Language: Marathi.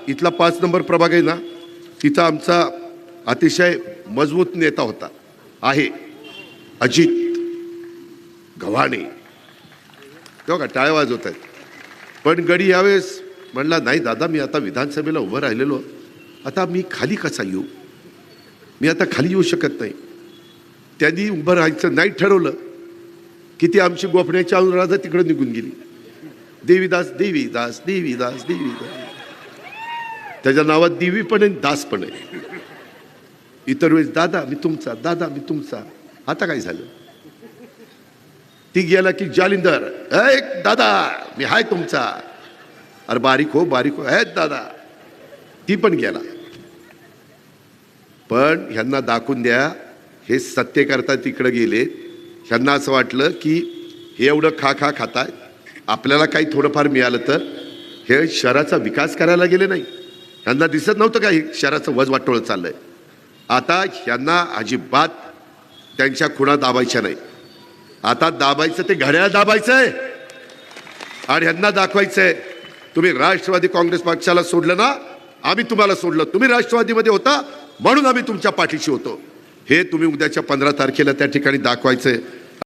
इथला 5 नंबर प्रभाग आहे ना, तिथं आमचा अतिशय मजबूत नेता होता आहे अजित गव्हाणे. तेव्हा का टाळ्या वाजवत आहेत. पण गडी यावेळेस म्हणला नाही दादा, मी आता विधानसभेला उभं राहिलेलो, आता मी खाली कसा येऊ, मी आता खाली येऊ शकत नाही. त्यांनी उभं राहायचं नाही ठरवलं की ती आमची गोफण्याची अनुराधा तिकडे निघून गेली. देवीदास देवीदास देवीदास देवीदास, त्याच्या नावात देवी पण आहे दास पण आहे. इतर वेळेस दादा मी तुमचा, दादा मी तुमचा. आता काय झालं, ती गेला की जालिंदर दादा मी हाय तुमचा, अरे बारीक हो दादा. ती पण गेला. पण ह्यांना दाखवून द्या, हे सत्य करता तिकडे गेले. ह्यांना असं वाटलं की हे एवढं खाताय, आपल्याला काही थोडंफार मिळालं तर हे शहराचा विकास करायला गेले नाही. ह्यांना दिसत नव्हतं का हे शहराचं वज वाटोळं चाललंय. आता ह्यांना अजिबात त्यांच्या खुणा दाबायच्या नाही. आता दाबायचं ते घड्याळ दाबायचंय आणि ह्यांना दाखवायचंय तुम्ही राष्ट्रवादी काँग्रेस पक्षाला सोडलं ना, आम्ही तुम्हाला सोडलं. तुम्ही राष्ट्रवादीमध्ये होता म्हणून आम्ही तुमच्या पाठीशी होतो. हे तुम्ही उद्याच्या 15 तारखेला त्या ठिकाणी दाखवायचंय.